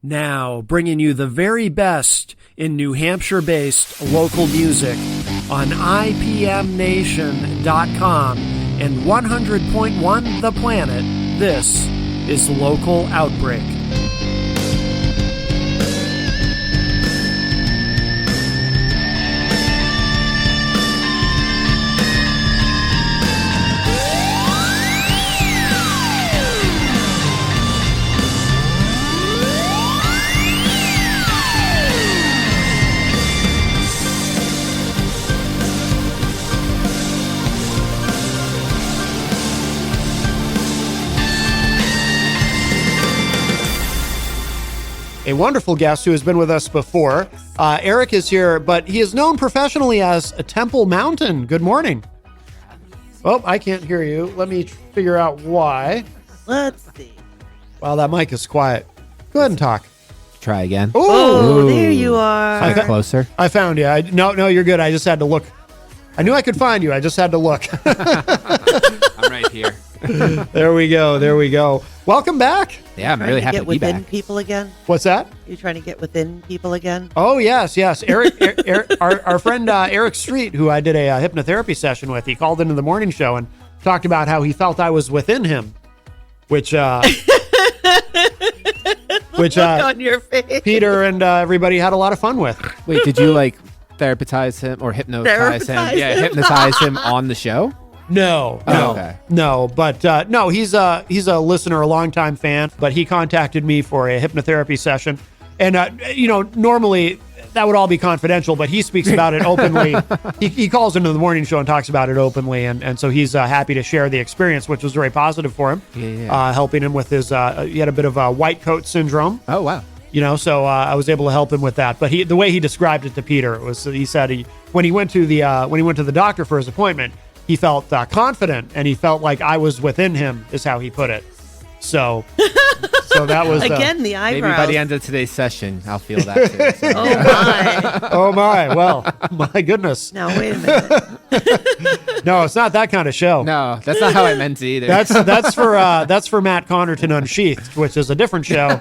Now, bringing you the very best in New Hampshire-based local music on IPMNation.com and 100.1 The Planet, this is Local Outbreak. A wonderful guest who has been with us before. Eric is here, but he is known professionally as Temple Mountain. Good morning. Oh, I can't hear you. Let me figure out why. Let's see. Well, that mic is quiet. Go ahead and talk. Try again. Ooh. Oh, there you are. Get closer. I found you. No, you're good. I just had to look. I knew I could find you. I just had to look. I'm right here. There we go. Welcome back. Yeah, I'm really happy to be within back. people again. What's that? You trying to get within people again? Oh, yes. Eric, our friend Eric Street, who I did a hypnotherapy session with, he called into the morning show and talked about how he felt I was within him, which Look on your face. Peter and everybody had a lot of fun with. Wait, did you therapize him or hypnotize him? Yeah, hypnotize him on the show? No, okay. But he's a listener, a longtime fan, but he contacted me for a hypnotherapy session. And, normally that would all be confidential, but he speaks about it openly. He calls into the morning show and talks about it openly. And so he's happy to share the experience, which was very positive for him. Yeah. Helping him with his, he had a bit of white coat syndrome. Oh, wow. So I was able to help him with that. But the way he described it to Peter was, he said when he went to the doctor for his appointment, he felt confident, and he felt like I was within him, is how he put it. So that was again the eyebrows. Maybe by the end of today's session, I'll feel that too. So. Oh my! Oh my! Well, my goodness. Now wait a minute. No, it's not that kind of show. No, that's not how I meant it either. That's for Matt Connerton Unsheathed, which is a different show,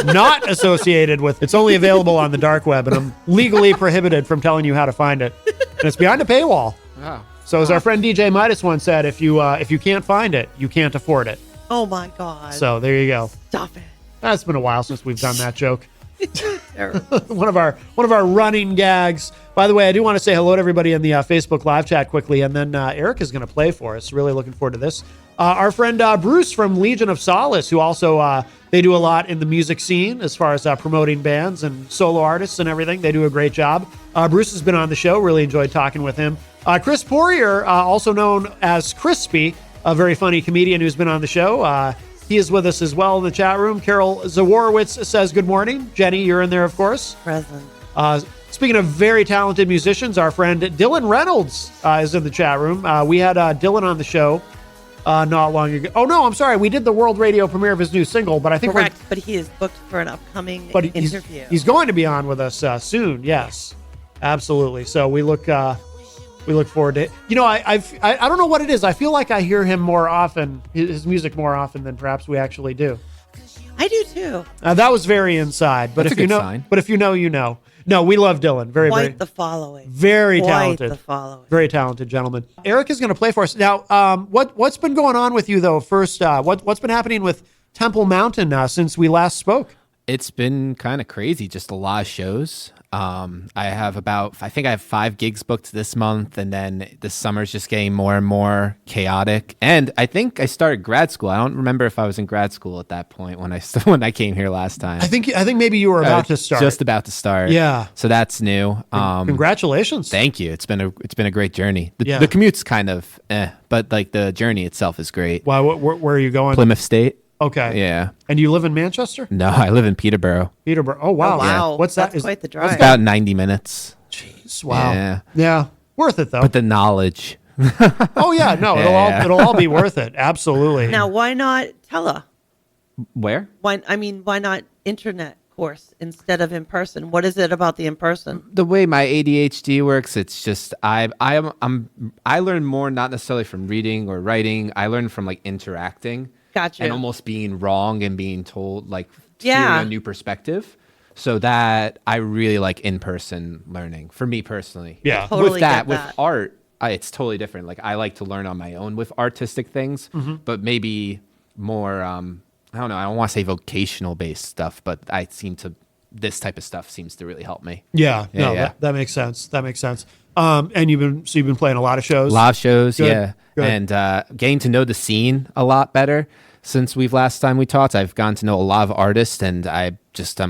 not associated with. It's only available on the dark web, and I'm legally prohibited from telling you how to find it. And it's behind a paywall. Wow. So as our friend DJ Midas once said, if you can't find it, you can't afford it. Oh my God! So there you go. Stop it. That's been a while since we've done that joke. Terrible. one of our running gags. By the way, I do want to say hello to everybody in the Facebook live chat quickly, and then Eric is going to play for us. Really looking forward to this. Our friend Bruce from Legion of Solace, who also they do a lot in the music scene as far as promoting bands and solo artists and everything. They do a great job. Bruce has been on the show. Really enjoyed talking with him. Chris Poirier, also known as Crispy, a very funny comedian who's been on the show. He is with us as well in the chat room. Carol Zaworowitz says good morning. Jenny, you're in there, of course. Present. Speaking of very talented musicians, our friend Dylan Reynolds is in the chat room. We had Dylan on the show not long ago. Oh, no, I'm sorry. We did the world radio premiere of his new single, but I think correct. But he is booked for an upcoming interview. He's going to be on with us soon. Yes, absolutely. So we look forward to it. I don't know what it is. I feel like I hear him more often, his music more often than perhaps we actually do. I do too. That was very inside, but That's if you know, sign. But if you know, you know. No, we love Dylan. Very, Quite very the following. Very talented. Quite the following. Very talented gentleman. Eric is going to play for us now. What's been going on with you though? First, what's been happening with Temple Mountain since we last spoke? It's been kind of crazy. Just a lot of shows. I think I have 5 gigs booked this month, and then the summer's just getting more and more chaotic. And I think I started grad school. I don't remember if I was in grad school at that point when I came here last time. I think maybe you were about to start. Just about to start. Yeah. So that's new. Congratulations. Thank you. It's been a great journey. The commute's kind of but the journey itself is great. Wow. Where are you going? Plymouth State. Okay. Yeah. And you live in Manchester? No, I live in Peterborough. Peterborough. Oh, wow. Oh, wow. What's that? That's quite the drive. It's about 90 minutes. Jeez. Wow. Yeah. Yeah. Worth it though. But the knowledge. Oh yeah. No, it'll all be worth it. Absolutely. Now, why not tele? Where? Why not internet course instead of in person? What is it about the in person? The way my ADHD works, it's just I learn more not necessarily from reading or writing. I learn from interacting. Gotcha. And almost being wrong and being told hearing Yeah. a new perspective. So that I really like in-person learning for me personally. Yeah. Totally With that, get with that. art, it's totally different. Like I like to learn on my own with artistic things, but maybe more, I don't know, I don't want to say vocational based stuff, but this type of stuff seems to really help me. Yeah. No, yeah. That makes sense. That makes sense. And you've been playing a lot of shows. Live shows, Good, yeah. good. And getting to know the scene a lot better since last time we talked. I've gotten to know a lot of artists, and I'm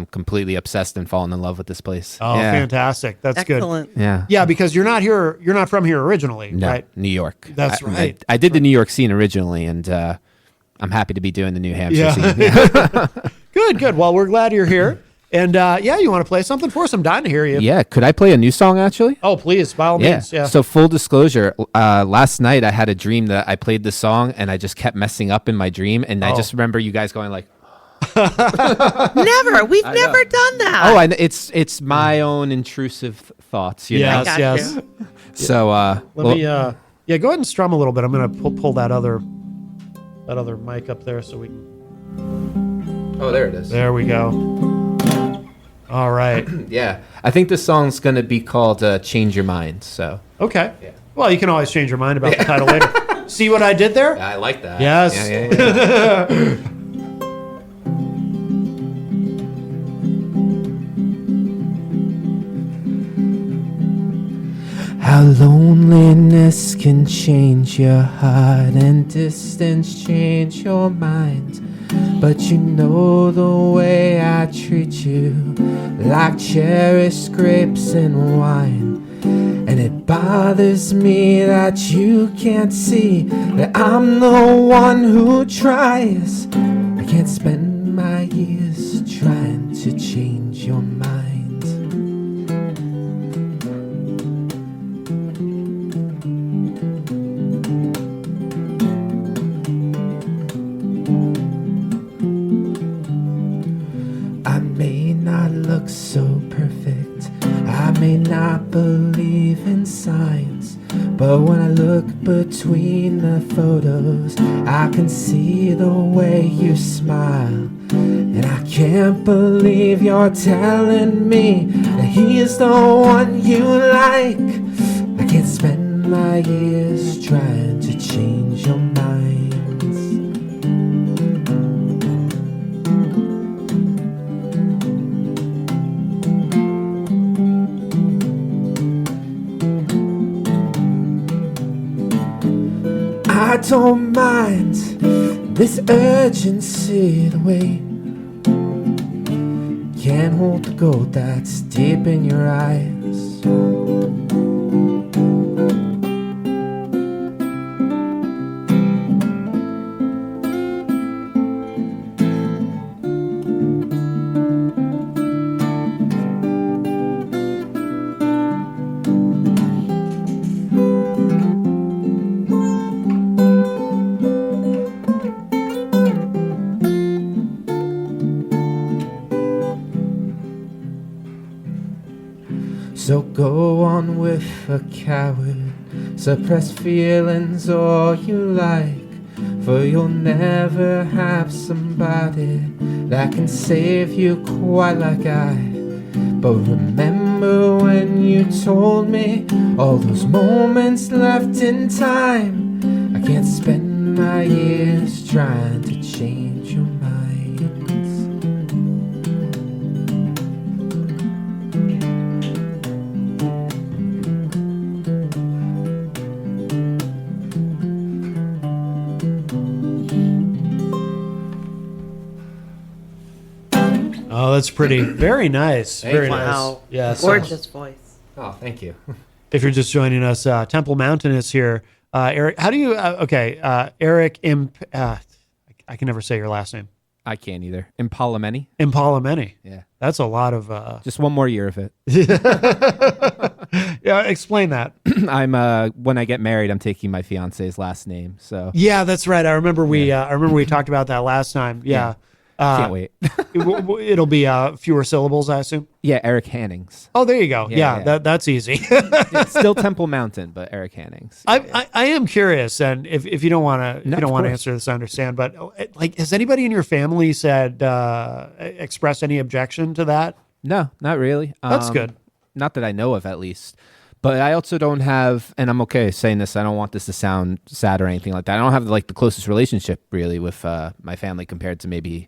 completely obsessed and fallen in love with this place. Oh, yeah. fantastic. That's Excellent. good. Yeah. Yeah, because you're not from here originally, No, right? New York. That's right. I did the New York scene originally, and I'm happy to be doing the New Hampshire Yeah. scene. Good. Well, we're glad you're here. And you want to play something for us? I'm dying to hear you. Yeah. Could I play a new song, actually? Oh, please, by all means. Yeah. So full disclosure, last night I had a dream that I played the song, and I just kept messing up in my dream. And I just remember you guys going like, Never. We've never done that. oh, it's my own intrusive thoughts. You know? Yes, got yes. you. So Let me go ahead and strum a little bit. I'm gonna pull that other mic up there so we can. oh, there it is. There we go. All right. Yeah, I think this song's gonna be called "Change Your Mind." So Okay. Yeah. Well, you can always change your mind about the title later. See what I did there? I like that. Yes. Yeah. How loneliness can change your heart and distance change your mind. But you know the way I treat you, like cherished grapes and wine. And it bothers me that you can't see that I'm the one who tries. I can't spend my years trying to change your mind. I may not look so perfect, I may not believe in signs, but when I look between the photos, I can see the way you smile. And I can't believe you're telling me that he's the one you like. I can't spend my years trying to change your minds. I don't mind this urgency to wait. Can't hold the gold that's deep in your eyes. So go on with a coward, suppress feelings all you like, for you'll never have somebody that can save you quite like I. But remember when you told me all those moments left in time. I can't spend my years trying to change your minds. Oh, that's pretty. Very nice. Very nice. Wow. Yes. Gorgeous voice. Oh, thank you. If you're just joining us, Temple Mountain is here. Eric, how do you? Eric I can never say your last name. I can't either. Impalameni. Impalameni. Yeah. That's a lot of. Just one more year of it. Yeah, explain that. I'm when I get married, I'm taking my fiance's last name. So Yeah, that's right. I remember we talked about that last time. Yeah. Can't wait. It'll be fewer syllables, I assume. Yeah, Eric Hannings. Oh, there you go. Yeah, yeah. That's easy. It's still Temple Mountain, but Eric Hannings. I am curious, and if you don't want to No, of course. answer this, I understand. But like, has anybody in your family said expressed any objection to that? No, not really. That's good. Not that I know of, at least. But I also don't have, and I'm okay saying this, I don't want this to sound sad or anything like that. I don't have like the closest relationship really with my family compared to maybe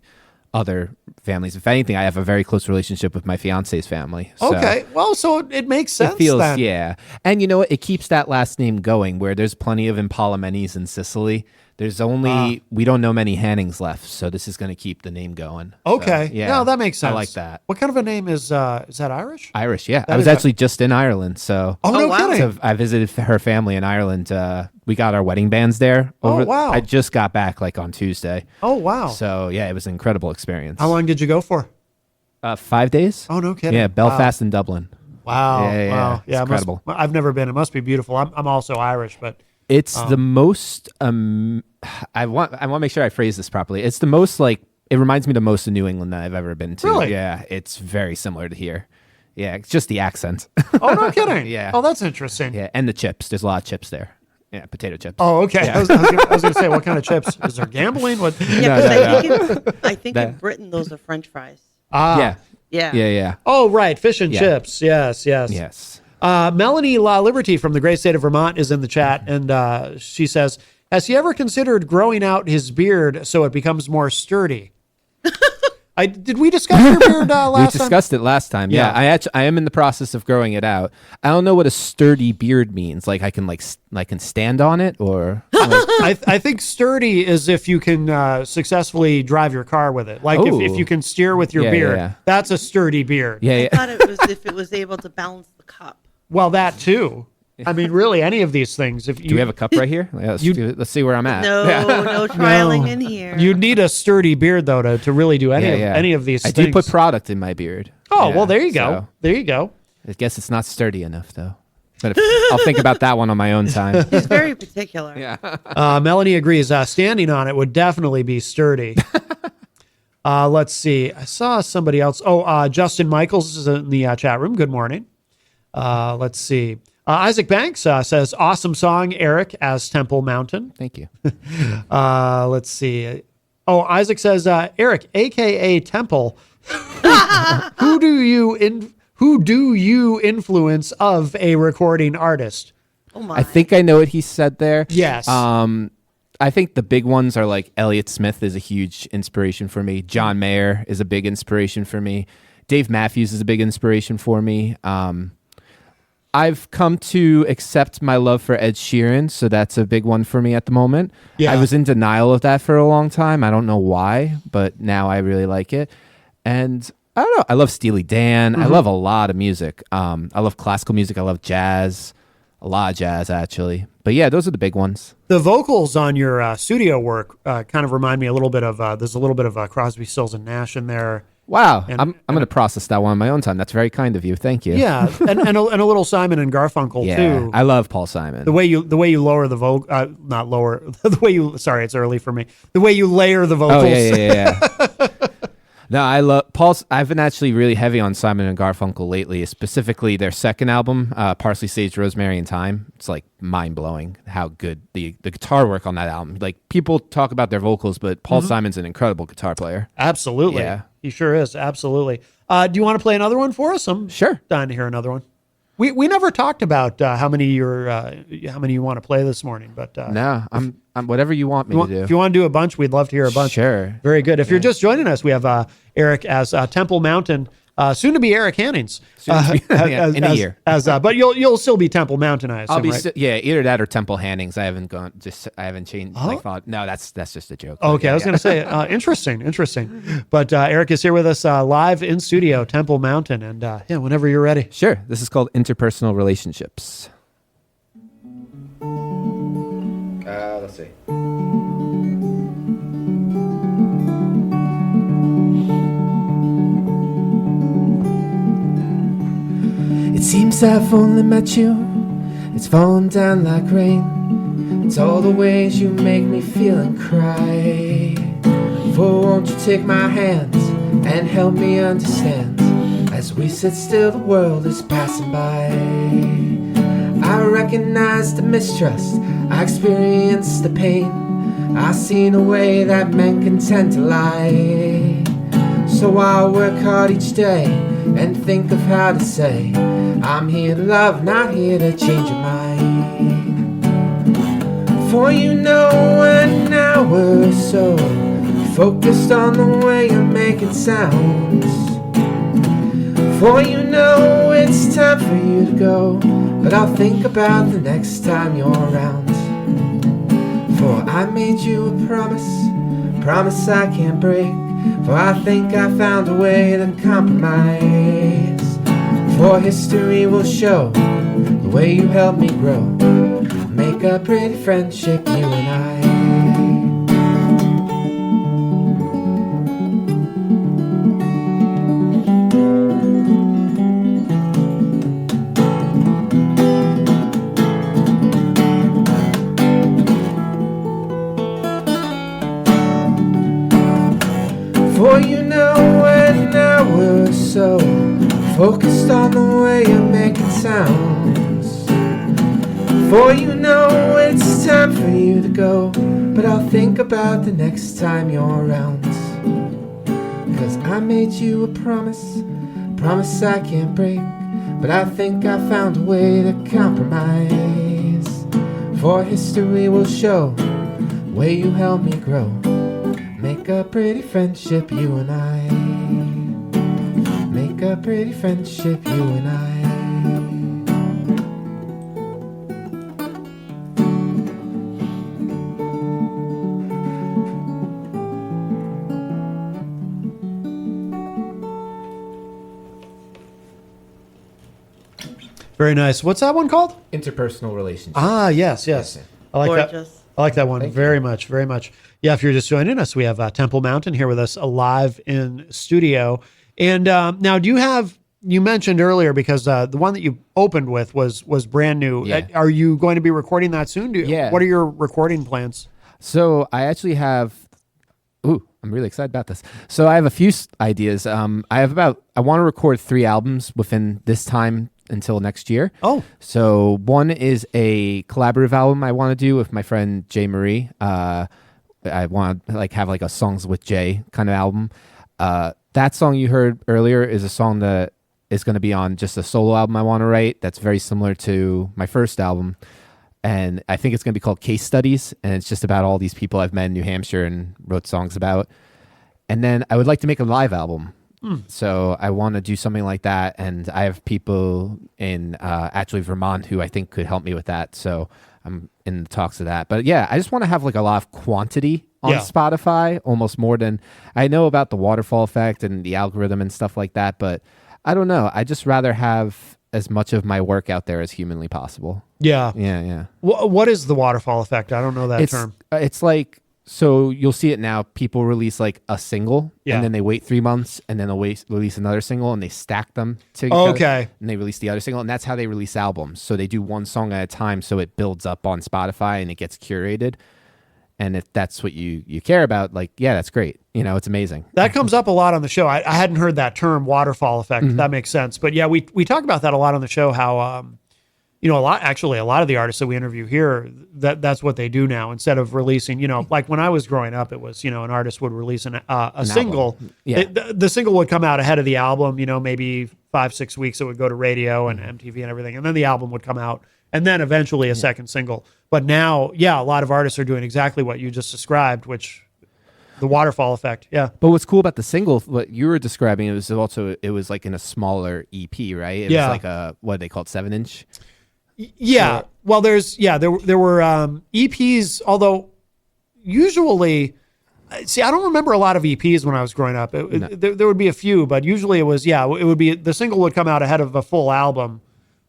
other families. If anything, I have a very close relationship with my fiance's family. So Okay, well, so it makes sense. it feels, then. yeah. And you know what? It keeps that last name going where there's plenty of Impalamenes in Sicily. There's only, we don't know many Hannings left. So this is going to keep the name going. Okay, So, yeah. no, that makes sense. I like that. What kind of a name is that? Irish? Irish, yeah. That I was is a- actually just in Ireland. So Oh, no wow. kidding. So I visited her family in Ireland. We got our wedding bands there. Oh, wow. I just got back like on Tuesday. Oh, wow. So yeah, it was an incredible experience. How long did you go for? 5 days. Oh, no kidding. Yeah, Belfast and Dublin. Wow. Yeah, Wow. it's Yeah, it must- incredible. I've never been. It must be beautiful. I'm also Irish, but It's the most. I want to make sure I phrase this properly. It's the most like. It reminds me the most of New England that I've ever been to. Really? Yeah, it's very similar to here. Yeah, it's just the accent. oh, no kidding. Yeah. Oh, that's interesting. Yeah, and the chips. There's a lot of chips there. Yeah, potato chips. Oh, okay. I was going to say, what kind of chips? Is there gambling? What? Yeah, because I think in That- Britain those are French fries. Yeah. Yeah. Yeah. Oh, right. Fish and Yeah. chips. Yes. Yes. Melanie La Liberty from the great state of Vermont is in the chat, and she says, has he ever considered growing out his beard so it becomes more sturdy? Did we discuss your beard last We time? discussed it last time. Yeah, I am in the process of growing it out. I don't know what a sturdy beard means. Like I can stand on it, or I think sturdy is if you can successfully drive your car with it. Like if Ooh. you can steer with your Yeah, beard, yeah. that's a sturdy beard. yeah, I yeah. thought it was if it was able to balance the cup. Well, that too. I mean, really, any of these things. If you Do we have a cup right here? Yeah, let's see where I'm at. No, no trialing in here. you need a sturdy beard though to really do any of these I things. do put product in my beard. Oh, Yeah, well, there you go. so There you go. I guess it's not sturdy enough though. But I'll think about that one on my own time. He's very particular. Yeah. Melanie agrees. Standing on it would definitely be sturdy. Let's see. I saw somebody else. Oh, Justin Michaels is in the chat room. Good morning. Let's see. Isaac Banks says, awesome song, Eric, as Temple Mountain. Thank you. Let's see. Oh, Isaac says, Eric, AKA Temple, who do you influence of a recording artist? Oh my. I think I know what he said there. Yes. I think the big ones are like Elliott Smith is a huge inspiration for me. John Mayer is a big inspiration for me. Dave Matthews is a big inspiration for me. I've come to accept my love for Ed Sheeran, so that's a big one for me at the moment. Yeah. I was in denial of that for a long time. I don't know why, but now I really like it. And I don't know. I love Steely Dan. I love a lot of music. I love classical music. I love jazz. A lot of jazz, actually. But yeah, those are the big ones. The vocals on your studio work kind of remind me a little bit of, there's a little bit of Crosby, Stills, and Nash in there. Wow. And- I'm going to process that one on my own time. That's very kind of you. Thank you. Yeah, and a little Simon and Garfunkel Yeah, too. I love Paul Simon. The way you lower the vocal, not lower. The way you, sorry, it's early for me. The way you layer the vocals. Oh yeah. No, I love Paul's. I've been actually really heavy on Simon and Garfunkel lately, specifically their second album, Parsley, Sage, Rosemary, and Thyme. It's like mind blowing how good the guitar work on that album. Like people talk about their vocals, but Paul Simon's an incredible guitar player. Absolutely. Yeah. He sure is. Absolutely. Do you want to play another one for us? I'm Sure. dying to hear another one. We never talked about how many you want to play this morning, but No, I'm whatever you want me to do. if you want to do a bunch, we'd love to hear a bunch. Sure. Very good. If you're just joining us, we have Eric as Temple Mountain, soon to be Eric Hannings. Yeah, in a year. But you'll still be Temple Mountain, I assume, I'll be right? either that or Temple Hannings. I haven't changed. Oh. Like thought. No, that's just a joke. Okay, Yeah, I was going to say, interesting. But Eric is here with us live in studio, Temple Mountain, and whenever you're ready. Sure. This is called interpersonal relationships. Let's see. It seems I've only met you. It's falling down like rain. It's all the ways you make me feel and cry. For won't you take my hands and help me understand? As we sit still, the world is passing by. I recognize the mistrust, I experience the pain. I see in a way that men can tend to lie. So I'll work hard each day and think of how to say, I'm here to love, not here to change your mind. For you know an hour or so, focused on the way you're making sounds. For you know it's time for you to go, but I'll think about the next time you're around. For I made you a promise I can't break. For I think I found a way to compromise. For history will show the way you helped me grow. Make a pretty friendship, you and I. For you know an hour or so, focused on the way you're making sounds. For you know it's time for you to go, but I'll think about the next time you're around. Cause I made you a promise I can't break. But I think I found a way to compromise. For history will show the way you helped me grow. Make a pretty friendship, you and I. Make a pretty friendship, you and I. Very nice. What's that one called? Interpersonal relationships. Ah, yes. Yes. I like that. Gorgeous. I like that one Thank very much, very much. Yeah, if you're just joining us, we have Temple Mountain here with us live in studio. And now, you mentioned earlier, because the one that you opened with was brand new. Yeah. Are you going to be recording that soon? Yeah. What are your recording plans? So I actually have. Ooh, I'm really excited about this. So I have a few ideas. I want to record 3 albums within this time until next year. Oh. So one is a collaborative album I want to do with my friend Jay Marie. I want to have a Songs with Jay kind of album. That song you heard earlier is a song that is going to be on just a solo album I want to write. That's very similar to my first album. And I think it's going to be called Case Studies. And it's just about all these people I've met in New Hampshire and wrote songs about. And then I would like to make a live album. So I want to do something like that. And I have people in actually Vermont who I think could help me with that. So I'm in the talks of that. But yeah, I just want to have a lot of quantity on Spotify, almost more than I know about the waterfall effect and the algorithm and stuff like that. But I don't know. I just rather have as much of my work out there as humanly possible. Yeah. Yeah. What is the waterfall effect? I don't know that term. It's like, so you'll see it now. People release a single, and then they wait 3 months, and then they'll release another single, and they stack them together. Okay. And they release the other single, and that's how they release albums. So they do one song at a time, so it builds up on Spotify and it gets curated. And if that's what you care about, that's great. It's amazing. That comes up a lot on the show. I hadn't heard that term, waterfall effect. Mm-hmm. That makes sense. But yeah, we talk about that a lot on the show, how a lot of the artists that we interview here, that's what they do now. Instead of releasing, like when I was growing up, it was, an artist would release a single. Yeah. The single would come out ahead of the album, maybe 5-6 weeks it would go to radio and MTV and everything. And then the album would come out, and then eventually a second single. But now, a lot of artists are doing exactly what you just described, which the waterfall effect. Yeah. But what's cool about the single, what you were describing, it was in a smaller EP, right? It was what they called 7-inch. Yeah. Well, there were EPs, although usually, see, I don't remember a lot of EPs when I was growing up. There would be a few, but usually it would be, the single would come out ahead of a full album.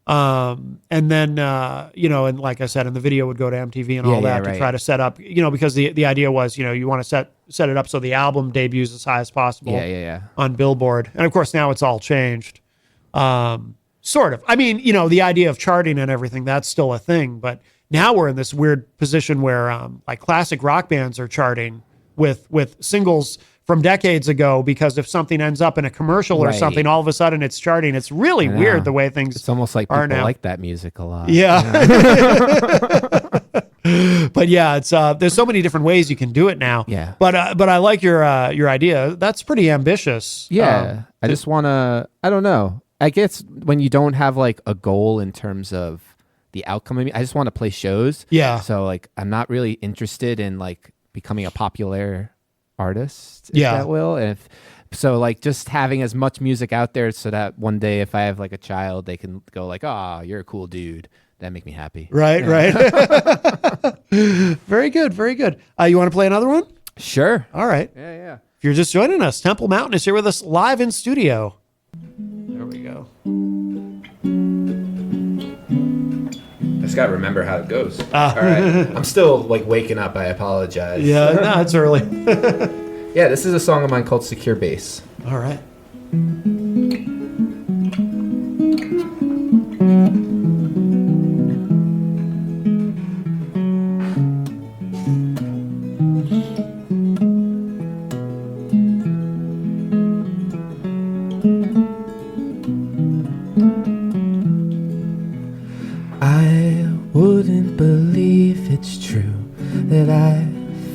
And then, and like I said, and the video would go to MTV and all that to try to set up, because the idea was, you want to set it up so the album debuts as high as possible on Billboard. And of course, now it's all changed. Sort of. I mean, the idea of charting and everything, that's still a thing. But now we're in this weird position where classic rock bands are charting with singles from decades ago, because if something ends up in a commercial or Right. something, all of a sudden it's charting. It's really I know. weird the way things It's almost like are people now. like that music a lot. Yeah. But yeah, it's there's so many different ways you can do it now. Yeah. But I like your idea. That's pretty ambitious. Yeah. I just want to, I don't know. I guess when you don't have like a goal in terms of the outcome of me, I just want to play shows. Yeah. So like, I'm not really interested in like becoming a popular artist, if Yeah. that will. And so like just having as much music out there so that one day if I have like a child, they can go like, oh, you're a cool dude. That make me happy. Right. Very good. Very good. You want to play another one? Sure. All right. Yeah. If you're just joining us, Temple Mountain is here with us live in studio. There we go. I just gotta remember how it goes. All right. I'm still like waking up. I apologize. Yeah, no, it's early. Yeah, this is a song of mine called Secure Base. All right. I wouldn't believe it's true that I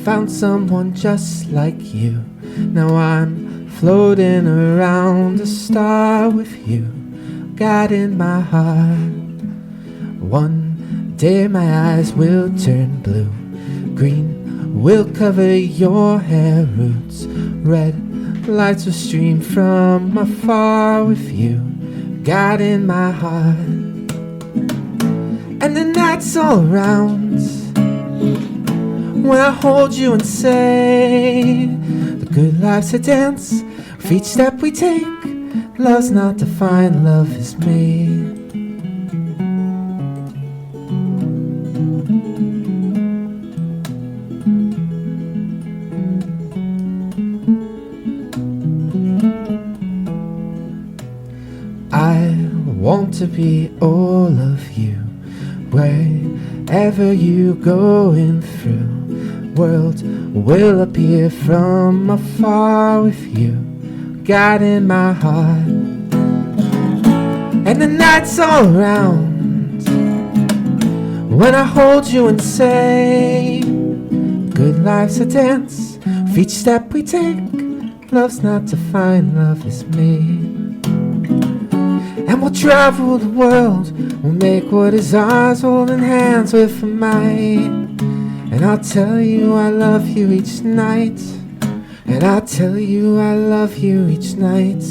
found someone just like you. Now I'm floating around a star with you, God in my heart. One day my eyes will turn blue, green will cover your hair roots, red lights will stream from afar with you, God in my heart. And the nights all around, when I hold you and say, the good life's a dance, with each step we take, love's not defined, love is made. I want to be all of you, wherever you going through. World will appear from afar with you, God in my heart. And the nights all around, when I hold you and say, good life's a dance, with each step we take, love's not defined, love is made. And we'll travel the world, we'll make what is ours, holding hands with a might. And I'll tell you I love you each night, and I'll tell you I love you each night.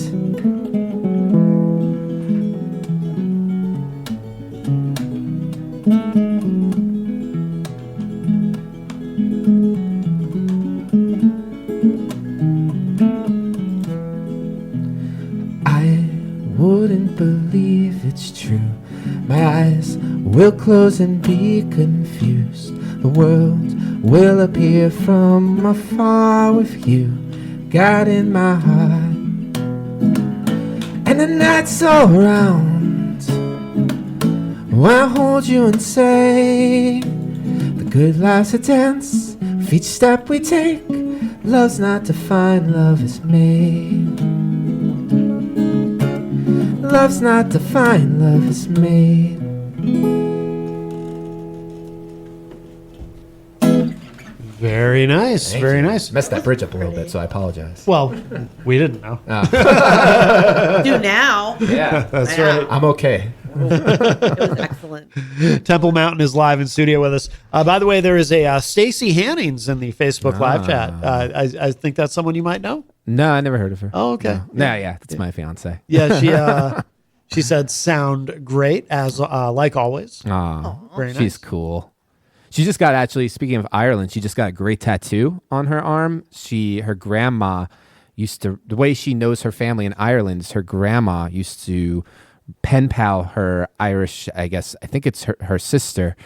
I wouldn't believe it's true. My eyes will close and be confused. The world will appear from afar with you, God in my heart. And the nights all around, when I hold you and say, the good life's a dance, with each step we take, love's not defined, love is made. Love's not defined, love is made. Very nice. Very nice. Messed that bridge up a little bit, so I apologize. Well, we didn't know. Do now. Yeah, That's Yeah. right. I'm okay. It was excellent. Temple Mountain is live in studio with us. By the way, there is a Stacy Hannings in the Facebook live chat. I think that's someone you might know. No, I never heard of her. Oh, okay. No, yeah, that's my fiance. Yeah, she said sound great as like always. Aw, Very nice. she's cool. She just got, actually, speaking of Ireland, she just got a great tattoo on her arm. Her grandma used to, the way she knows her family in Ireland is her grandma used to pen pal her Irish, I think it's her sister.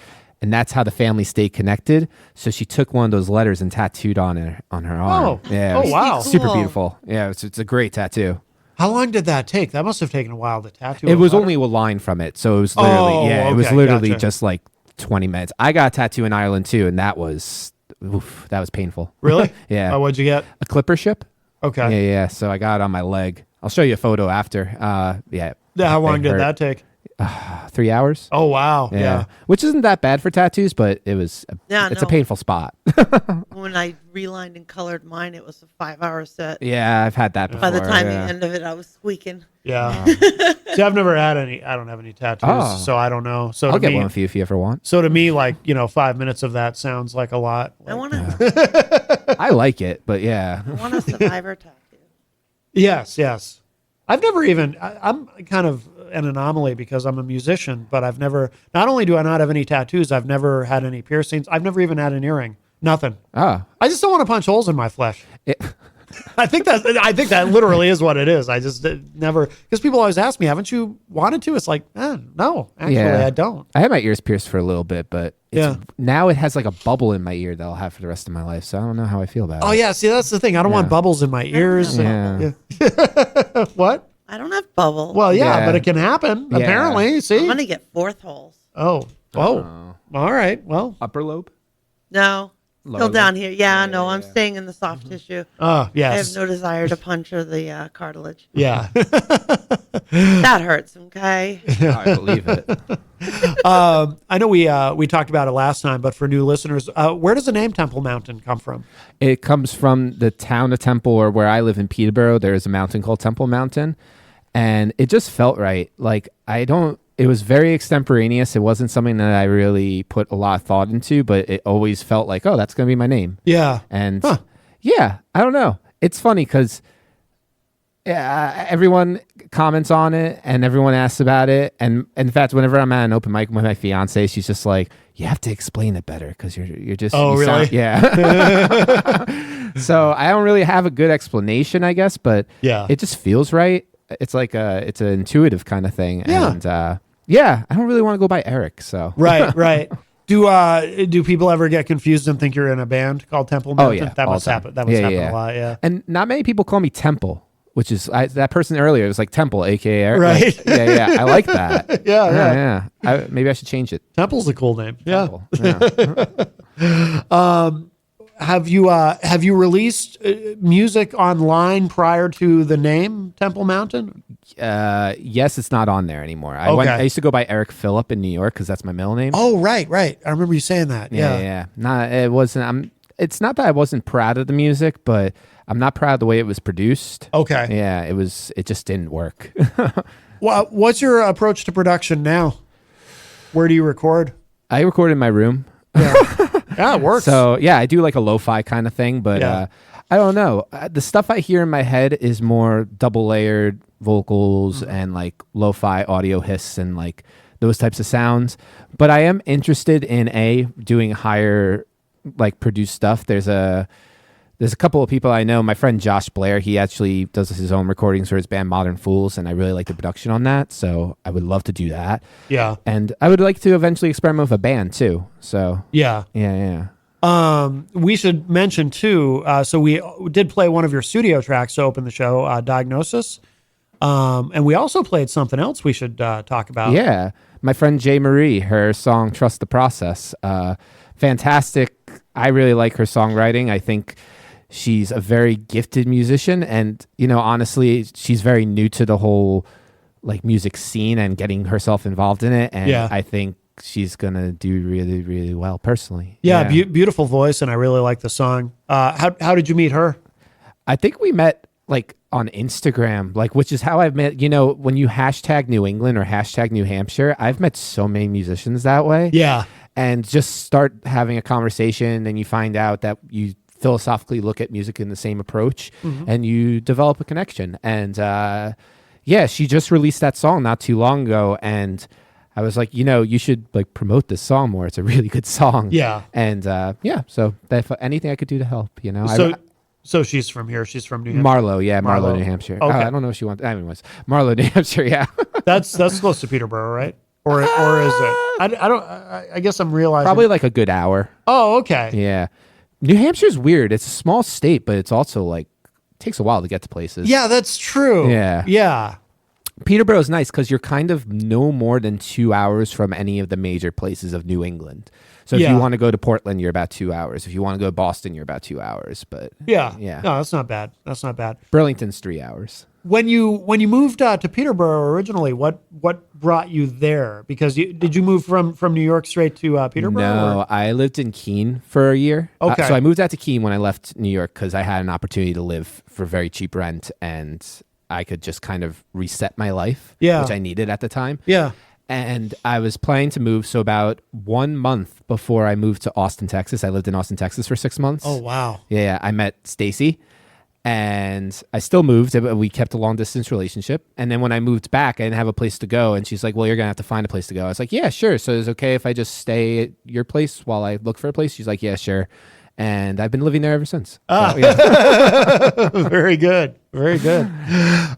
And that's how the family stayed connected. So she took one of those letters and tattooed on her arm. Oh. Yeah, Oh, it was wow. super Cool. beautiful. Yeah, it's a great tattoo. How long did that take? That must have taken a while to tattoo. It a was letter. only a line from it, so it was literally Oh, it was okay, literally gotcha. just like 20 minutes. I got a tattoo in Ireland too, and that was oof, that was painful. Really? Yeah. What'd you get? A clipper ship. Okay. Yeah. So I got it on my leg. I'll show you a photo after. Yeah. How long they did hurt. that take? 3 hours. Oh, wow. Yeah. Which isn't that bad for tattoos, but it's Yeah, a no. painful spot. When I relined and colored mine, it was a 5-hour set. Yeah, I've had that before. By the time yeah. the end of it, I was squeaking. Yeah. See, I've never had any. I don't have any tattoos, Oh. so I don't know. So I'll to get me, one for you if you ever want. So to me, like 5 minutes of that sounds like a lot. I Like, want to. I like it, but yeah. I want a survivor tattoo. yes. I've never even. I'm kind of an anomaly because I'm a musician, but I've never. Not only do I not have any tattoos, I've never had any piercings. I've never even had an earring. Nothing. Oh. I just don't want to punch holes in my flesh. I think that literally is what it is. I just never, because people always ask me, haven't you wanted to? It's like, no, actually, Yeah. I don't. I had my ears pierced for a little bit, but now it has like a bubble in my ear that I'll have for the rest of my life. So I don't know how I feel about it. Oh yeah, see that's the thing. I don't want bubbles in my ears. Yeah. What? I don't have bubble. Well, yeah, Yeah. but it can happen. Yeah. Apparently, I'm see. going to get fourth holes. Oh, all right. Well, Upper lobe? No. Lower Still down lip? here. Yeah, no, I'm staying in the soft tissue. oh I have yes, no desire to puncture the cartilage. yeah. That hurts, okay? I believe it. I know we talked about it last time, but for new listeners, where does the name Temple Mountain come from? It comes from the town of Temple, or where I live in Peterborough. There's a mountain called Temple Mountain, and it just felt right. Like it was very extemporaneous. It wasn't something that I really put a lot of thought into, but it always felt like, oh, that's going to be my name. Yeah. And yeah, I don't know. It's funny because everyone comments on it and everyone asks about it. And in fact, whenever I'm at an open mic with my fiance, she's just like, you have to explain it better because you're just. Oh, you really? Yeah. So I don't really have a good explanation, I guess, but Yeah. it just feels right. It's like it's an intuitive kind of thing. Yeah. And I don't really want to go by Eric. So Right. Do people ever get confused and think you're in a band called Temple Mountain? yeah, That all must the time. happen. That must Yeah, happen yeah. a lot. Yeah. And not many people call me Temple, which is that person earlier. It was like Temple, aka Eric. Right. Like, yeah. I like that. Yeah. Maybe I should change it. Temple's a cool name. Yeah. Temple. Yeah. Have you released music online prior to the name Temple Mountain? Yes, it's not on there anymore. Okay. I used to go by Eric Phillip in New York because that's my middle name. Oh, right. I remember you saying that. Yeah. It wasn't. It's not that I wasn't proud of the music, but I'm not proud of the way it was produced. Okay. Yeah, it just didn't work. Well, what's your approach to production now? Where do you record? I record in my room. Yeah, it works. So yeah, I do like a lo-fi kind of thing, but Yeah. I don't know. The stuff I hear in my head is more double layered vocals and like lo-fi audio hiss and like those types of sounds. But I am interested in doing higher like produced stuff. There's a couple of people I know. My friend Josh Blair, he actually does his own recordings for his band Modern Fools, and I really like the production on that. So I would love to do that. Yeah. And I would like to eventually experiment with a band too. So Yeah. yeah. We should mention too. So we did play one of your studio tracks to open the show, Diagnosis. And we also played something else we should talk about. Yeah. My friend Jay Marie, her song Trust the Process. Fantastic. I really like her songwriting. I think she's a very gifted musician. And, honestly, she's very new to the whole like music scene and getting herself involved in it. And Yeah. I think she's going to do really, really well personally. Yeah. Beautiful voice. And I really like the song. How did you meet her? I think we met like on Instagram, like, which is how I've met, when you hashtag New England or hashtag New Hampshire, I've met so many musicians that way. Yeah. And just start having a conversation and you find out that you philosophically look at music in the same approach and you develop a connection. And she just released that song not too long ago. And I was like, you should like promote this song more. It's a really good song. Yeah. And so if anything I could do to help, So she's from here. She's from New Hampshire. Marlow, Marlow. New Hampshire. Okay. I don't know if she wants. Anyways, Marlow, New Hampshire. Yeah. That's close to Peterborough, right? Or is it? I guess I'm realizing. Probably like a good hour. Oh, okay. Yeah. New Hampshire's weird. It's a small state, but it's also like takes a while to get to places. Yeah, that's true. Yeah. Yeah. Peterborough is nice because you're kind of no more than 2 hours from any of the major places of New England. So if Yeah. you want to go to Portland, you're about 2 hours. If you want to go to Boston, you're about 2 hours. But Yeah. Yeah. No, that's not bad. That's not bad. Burlington's 3 hours. When you moved to Peterborough originally, what brought you there? Because did you move from New York straight to Peterborough? No, or- I lived in Keene for a year. Okay. So I moved out to Keene when I left New York because I had an opportunity to live for very cheap rent and I could just kind of reset my life, Yeah. which I needed at the time. Yeah. And I was planning to move. So about 1 month before I moved to Austin, Texas, I lived in Austin, Texas for 6 months. Oh wow. Yeah, I met Stacy and I still moved. We kept a long distance relationship. And then when I moved back, I didn't have a place to go. And she's like, well, you're going to have to find a place to go. I was like, yeah, sure. So is it okay if I just stay at your place while I look for a place? She's like, yeah, sure. And I've been living there ever since. So, yeah. Very good. Very good.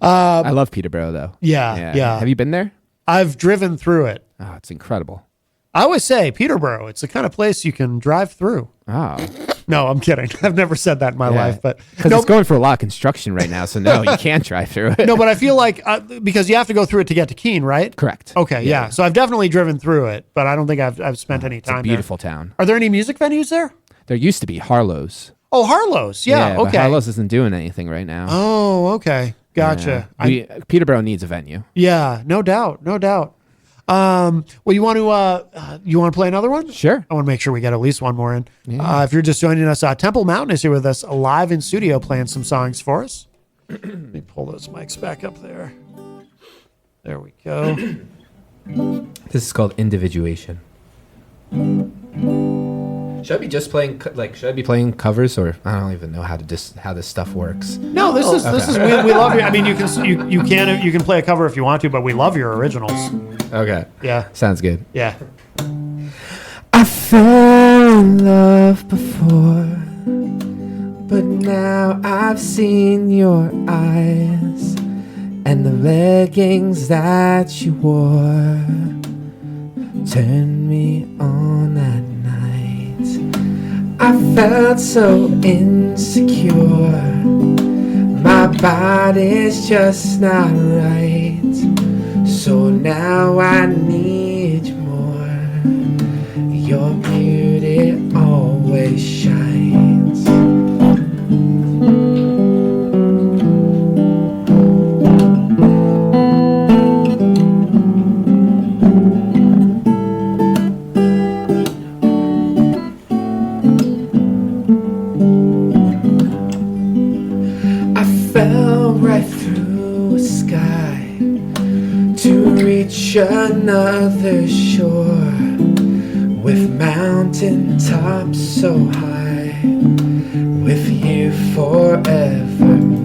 I love Peterborough though. Yeah. Have you been there? I've driven through it. Oh, it's incredible. I always say Peterborough, it's the kind of place you can drive through. Oh, No, I'm kidding. I've never said that in my life, but because it's going for a lot of construction right now. So no, you can't drive through it. no, but I feel like because you have to go through it to get to Keene, right? Correct. Okay, yeah. So I've definitely driven through it, but I don't think I've spent any It's a time beautiful town. there. Are there any music venues there? There used to be Harlow's. Oh, Harlow's. Yeah. but Okay. Harlow's isn't doing anything right now. Oh, okay. Gotcha. Peterborough needs a venue. Yeah, no doubt. No doubt. Well, you want to play another one? Sure. I want to make sure we get at least one more in. If you're just joining us, Temple Mountain is here with us live in studio playing some songs for us. Let me pull those mics back up there. There we go. This is called Individuation. Should I be just playing should I be playing covers, or I don't even know how this stuff works? No, this is we love you. I mean, you can play a cover if you want to, but we love your originals. Okay. Yeah. Sounds good. Yeah. I fell in love before, but now I've seen your eyes and the leggings that you wore turned me on at night. I felt so insecure, my body's just not right. So now I need you more. Your beauty always shines. I fell right through a sky to reach another shore, with mountain tops so high, with you forevermore.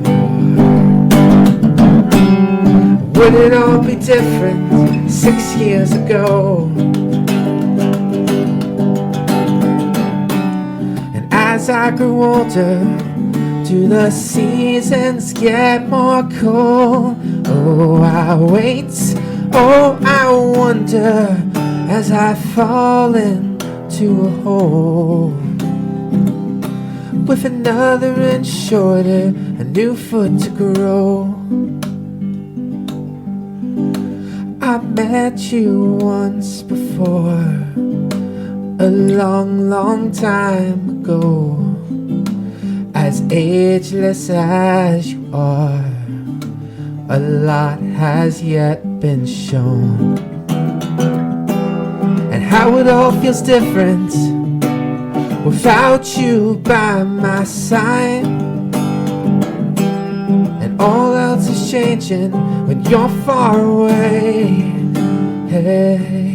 Would it all be different 6 years ago? And as I grew older, do the seasons get more cold? Oh, I wait, oh, I wonder, as I fall into a hole, with another inch shorter, a new foot to grow. I met you once before, a long, long time ago. As ageless as you are, a lot has yet been shown. And how it all feels different without you by my side. And all else is changing when you're far away. Hey.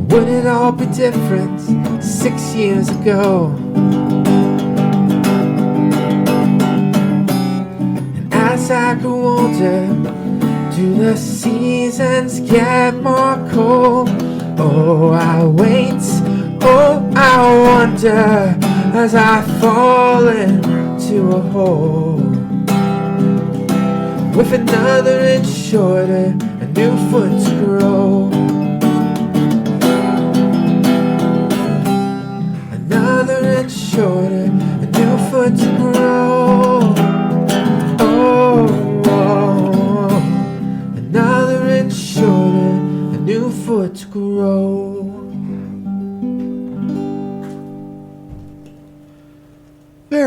Would it all be different 6 years ago? And as I grew older, do the seasons get more cold? Oh, I wait, oh, I wonder, as I fall into a hole, with another inch shorter, a new foot to grow. Another inch shorter, a new foot to grow. Oh, oh.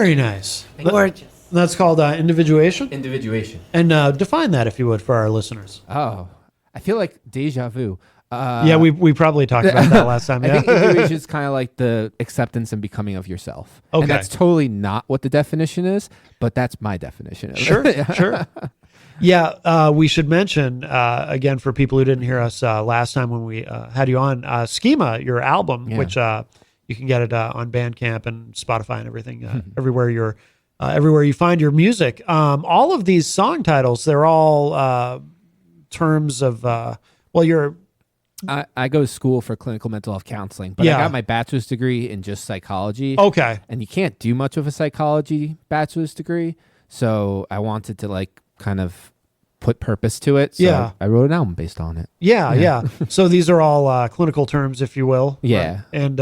Very nice. Gorgeous. That's called individuation. Individuation. And define that, if you would, for our listeners. Oh, I feel like deja vu. Yeah, we probably talked about that last time. I Yeah. think individuation is kind of like the acceptance and becoming of yourself. Okay. And that's totally not what the definition is, but that's my definition of it. Sure, sure. Yeah, we should mention, again, for people who didn't hear us last time when we had you on, Schema, your album, Yeah. which you can get it on Bandcamp and Spotify and everything, everywhere you find your music. All of these song titles, they're all terms of, you're... I go to school for clinical mental health counseling, but Yeah. I got my bachelor's degree in just psychology. Okay. And you can't do much with a psychology bachelor's degree. So I wanted to like kind of put purpose to it. So Yeah. I wrote an album based on it. Yeah. So these are all clinical terms, if you will. Yeah. And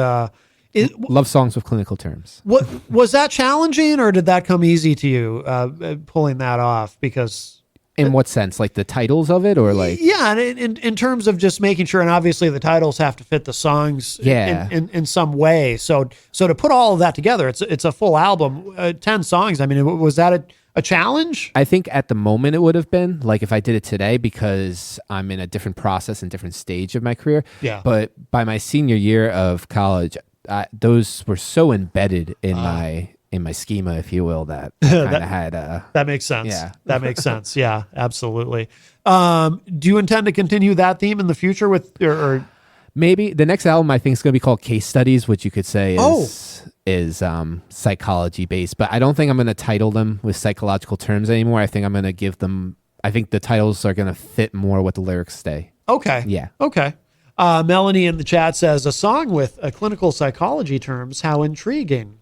Love songs with clinical terms. what was that challenging, or did that come easy to you, pulling that off? Because In what sense? Like the titles of it or like? yeah, and in terms of just making sure, and obviously the titles have to fit the songs Yeah. in some way. So to put all of that together, it's a full album, 10 songs. I mean, was that a challenge? I think at the moment it would have been like if I did it today because I'm in a different process and different stage of my career. Yeah. But by my senior year of college, those were so embedded in my schema, if you will, that I kind of had That makes sense. Yeah. That makes sense. Yeah, absolutely. Do you intend to continue that theme in the future with or maybe the next album I think is going to be called Case Studies, which you could say is psychology based, but I don't think I'm going to title them with psychological terms anymore. I think I'm going to give them, I think the titles are going to fit more what the lyrics say. Okay. Yeah. Okay. Melanie in the chat says a song with clinical psychology terms. How intriguing.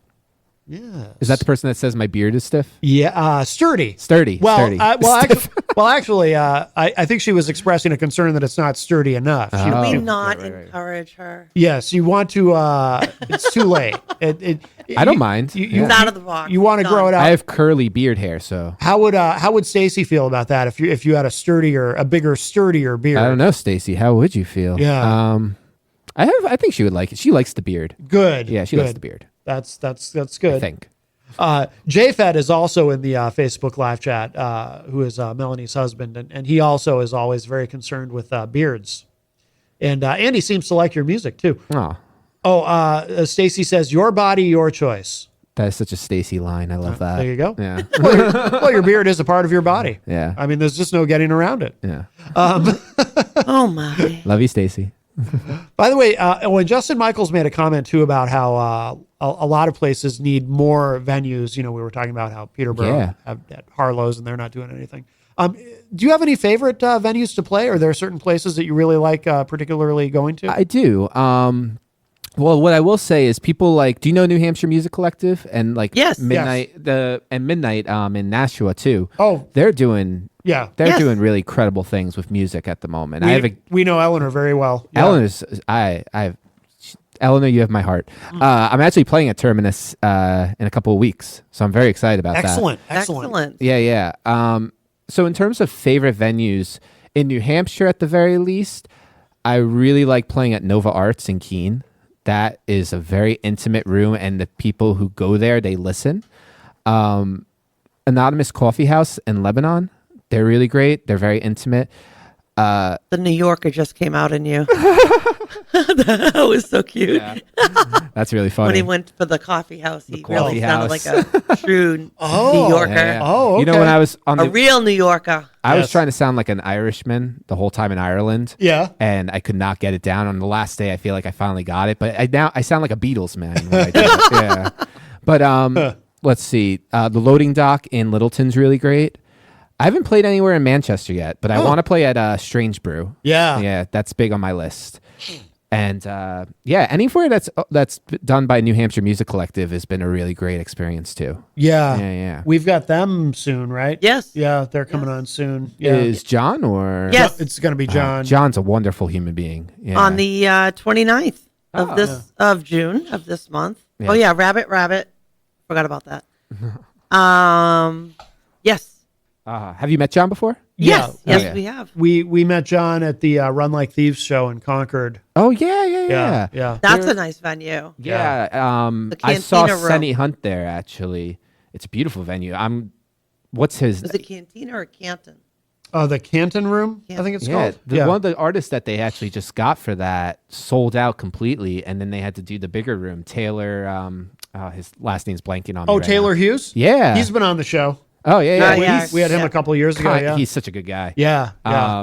Yeah. Is that the person that says my beard is stiff? Yeah. Sturdy. Sturdy. Well, sturdy. Actually, I think she was expressing a concern that it's not sturdy enough. Should Oh. we Right, not right. encourage her? Yes, you want to. It's too late. I don't mind. You, Yeah. It's out of the box. You want to grow it out. I have curly beard hair, so How would Stacy feel about that if you had a bigger, sturdier beard? I don't know, Stacy. How would you feel? Yeah. I think she would like it. She likes the beard. Good. Yeah, she good. likes the beard. That's I good. think. JFed is also in the Facebook live chat, who is Melanie's husband, and he also is always very concerned with beards. And Andy seems to like your music too. Oh, Stacy says, "Your body, your choice." that is such a Stacy line. I love that. There you go. Yeah. Well, your beard is a part of your body. Yeah. I mean, there's just no getting around it. Yeah. Oh my. Love you, Stacy. By the way, when Justin Michaels made a comment too about how a lot of places need more venues, we were talking about how Peterborough have at Harlow's and they're not doing anything. Do you have any favorite venues to play? Are there certain places that you really like particularly going to? I do. Well, what I will say is people like, do you know New Hampshire Music Collective and like Yes. Midnight Midnight in Nashua too? Oh. They're doing Yeah. they're Yes. doing really credible things with music at the moment. I have a We know Eleanor very well. Yeah. Eleanor's Eleanor, you have my heart. I'm actually playing at Terminus in a couple of weeks, so I'm very excited about that. Excellent. Yeah. So in terms of favorite venues in New Hampshire, at the very least, I really like playing at Nova Arts in Keene. That is a very intimate room, and the people who go there, they listen. Anonymous Coffee House in Lebanon, they're really great. They're very intimate. The New Yorker just came out in you. That was so cute. Yeah. That's really funny. When he went for the coffee house, he coffee really sounded house. like a true New Yorker. Yeah. Oh, okay. You know, when I was on A real New Yorker. I was Yes. trying to sound like an Irishman the whole time in Ireland. Yeah. And I could not get it down. On the last day, I feel like I finally got it. But I sound like a Beatles man when I do it. Yeah. But let's see. The loading dock in Littleton's really great. I haven't played anywhere in Manchester yet, but I want to play at Strange Brew. Yeah. Yeah, that's big on my list. And anywhere that's done by New Hampshire Music Collective has been a really great experience too. Yeah. Yeah. We've got them soon, right? Yes. Yeah, they're coming on soon. Yeah. Is John or Yes. It's going to be John. John's a wonderful human being. Yeah. On the 29th of June of this month. Yeah. Oh yeah, Rabbit. Forgot about that. Yes. Have you met John before? Yes. Yeah. Yes, Yeah. we have. We met John at the Run Like Thieves show in Concord. Oh yeah. Yeah. That's a nice venue. Yeah. The I saw Cantina Room. Senny Hunt there actually. It's a beautiful venue. What's his? Was it Cantina or Canton? Oh, the Canton Room, I think it's called. One of the artists that they actually just got for that sold out completely, and then they had to do the bigger room. Taylor, his last name's blanking on me. Oh, right Taylor now. Hughes? Yeah. He's been on the show. Oh, yeah. Yeah. We had him a couple of years ago. Yeah. He's such a good guy. Yeah.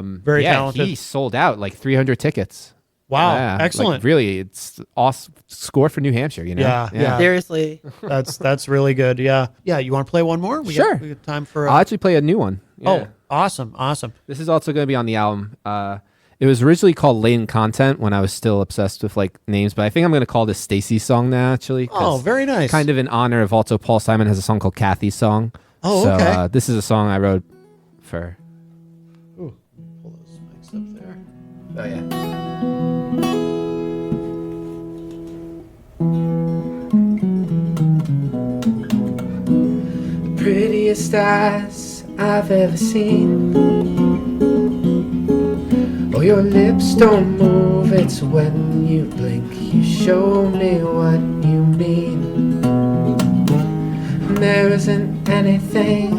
Very talented. He sold out like 300 tickets. Wow. Yeah, Excellent. Like, really, it's awesome score for New Hampshire, you know? Yeah. Seriously. That's really good. Yeah. Yeah. You want to play one more? We Sure. we got time for. I'll actually play a new one. Oh, Yeah. awesome. This is also going to be on the album. It was originally called Latent Content when I was still obsessed with like names, but I think I'm going to call this Stacy's song now, actually. Oh, very nice. Kind of in honor of also Paul Simon has a song called Kathy's Song. Oh, so, okay. This is a song I wrote for. Ooh, pull those mics up there. Oh, yeah. Prettiest eyes I've ever seen. Oh, your lips don't move, it's when you blink. You show me what you mean. And there isn't anything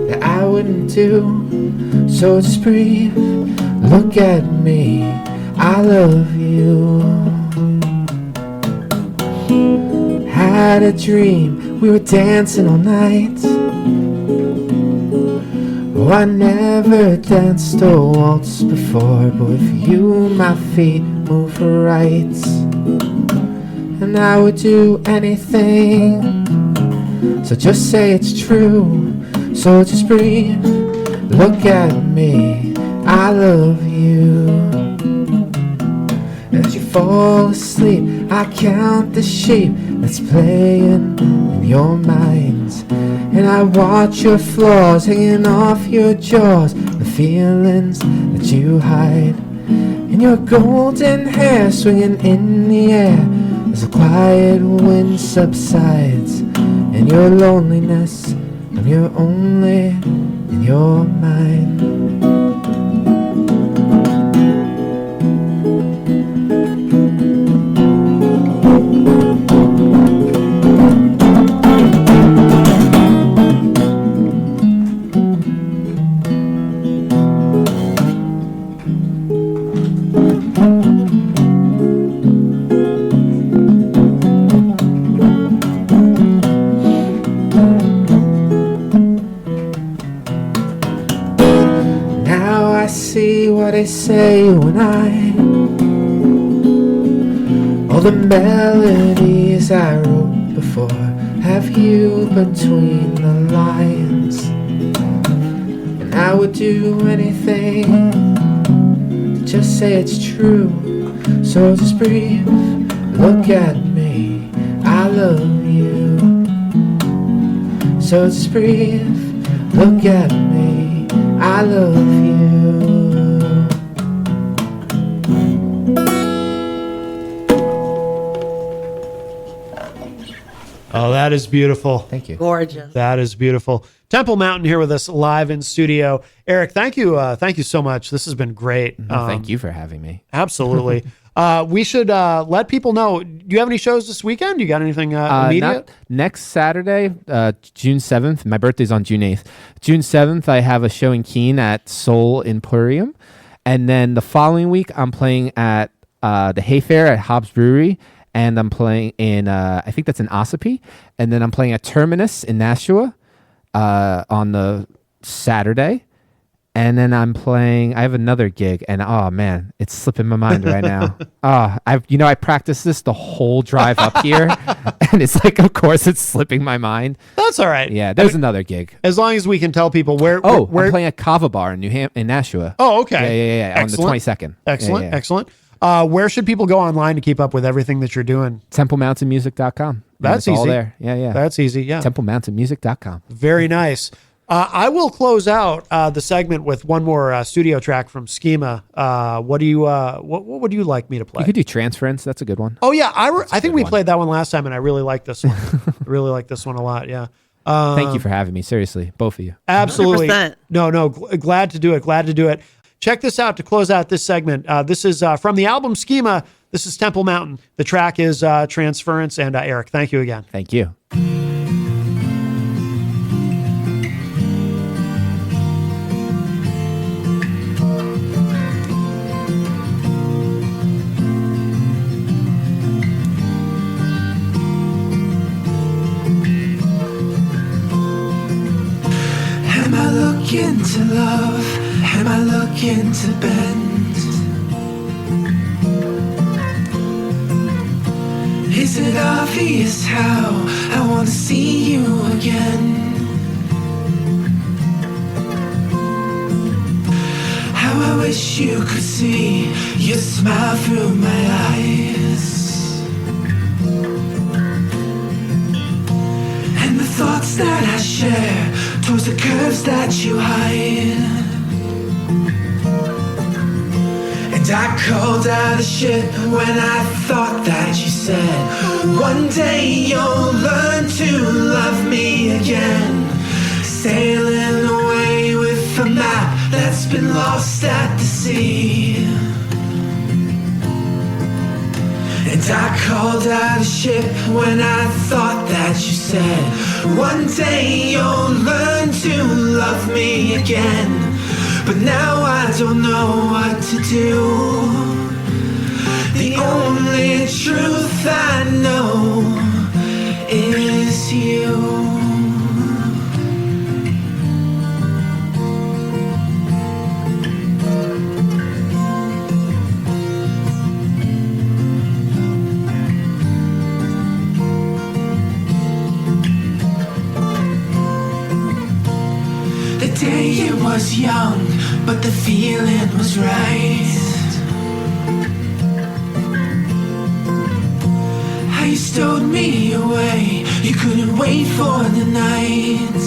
that I wouldn't do. So just breathe, look at me, I love you. Had a dream, we were dancing all night. Oh, I never danced or waltzed before, but with you my feet move right. And I would do anything, so just say it's true. So just breathe, look at me, I love you. As you fall asleep, I count the sheep that's playing in your mind, and I watch your flaws hanging off your jaws, the feelings that you hide, and your golden hair swinging in the air as the quiet wind subsides, and your loneliness, and you're only in your mind. They say when all the melodies I wrote before have you between the lines, and I would do anything to just say it's true. So just breathe, look at me, I love you. So just breathe, look at me, I love you. Oh, that is beautiful. Thank you. Gorgeous. That is beautiful. Temple Mountain here with us live in studio. Eric, thank you so much. This has been great. Thank you for having me. Absolutely. We should let people know. Do you have any shows this weekend? You got anything immediate? Next Saturday, June 7th. My birthday's on June 8th. June 7th, I have a show in Keene at Soul Emporium. And then the following week, I'm playing at the Hay Fair at Hobbs Brewery. And I'm playing in, I think that's in Ossipee. And then I'm playing at Terminus in Nashua on the Saturday. And then I have another gig. And oh man, it's slipping my mind right now. I practiced this the whole drive up here. And it's like, of course, it's slipping my mind. That's all right. Yeah, there's another gig. As long as we can tell people where. I'm where playing at Kava Bar in Nashua. Oh, okay. Yeah. Excellent. On the 22nd. Excellent. Yeah. Excellent. Where should people go online to keep up with everything that you're doing? TempleMountainmusic.com. That's it's all easy. there. Yeah. That's easy. Yeah. TempleMountainmusic.com. Very nice. I will close out the segment with one more studio track from Schema. What would you like me to play? You could do Transference. That's a good one. Oh yeah, I think we one. played that one last time, and I really like this one. I really like this one a lot. Yeah. Thank you for having me. Seriously, both of you. Absolutely. 100%. No. Glad to do it. Glad to do it. Check this out to close out this segment. This is from the album Schema. This is Temple Mountain. The track is Transference. And Eric, thank you again. Thank you. to love? Am I looking to bend? Is it obvious how I want to see you again? How I wish you could see your smile through my eyes, and the thoughts that I share towards the curves that you hide. And I called out of shit when I thought that you said one day you'll learn to love me again. Sailing away with a map that's been lost at the sea. And I called out of shit when I thought that you said one day you'll learn to love me again. But now I don't know what to do. The only truth I know is you. The day it was young, but the feeling was right. How you stowed me away, you couldn't wait for the night.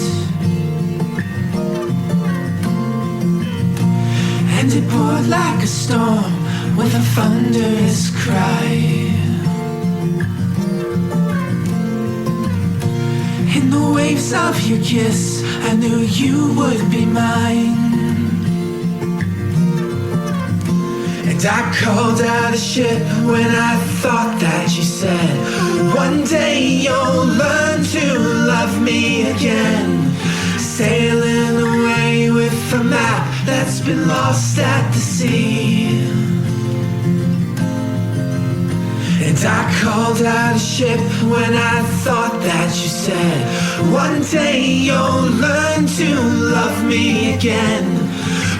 And it poured like a storm with a thunderous cry. In the waves of your kiss, I knew you would be mine. And I called out of shit when I thought that you said one day you'll learn to love me again. Sailing away with a map that's been lost at the sea. And I called out of shit when I thought that you said one day you'll learn to love me again.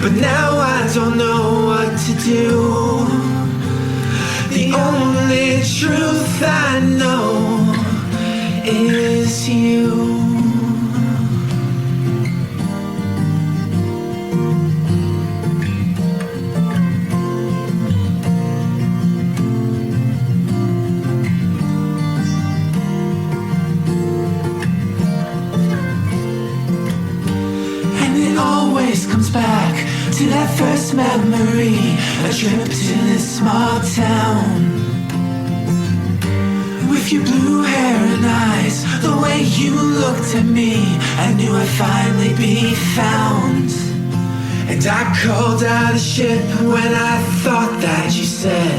But now I don't know what to do. The only truth I know is you. Comes back to that first memory, a trip to this small town. With your blue hair and eyes, the way you looked at me, I knew I'd finally be found. And I called out of shit when I thought that you said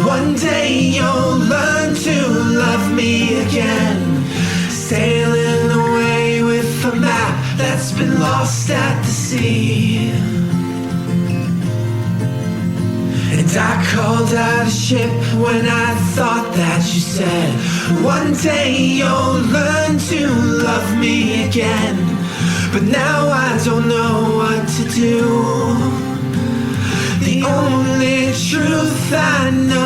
one day you'll learn to love me again. Sailing away with a map that's been lost at the sea. And I called out of shit when I thought that you said one day you'll learn to love me again. But now I don't know what to do. The only truth I know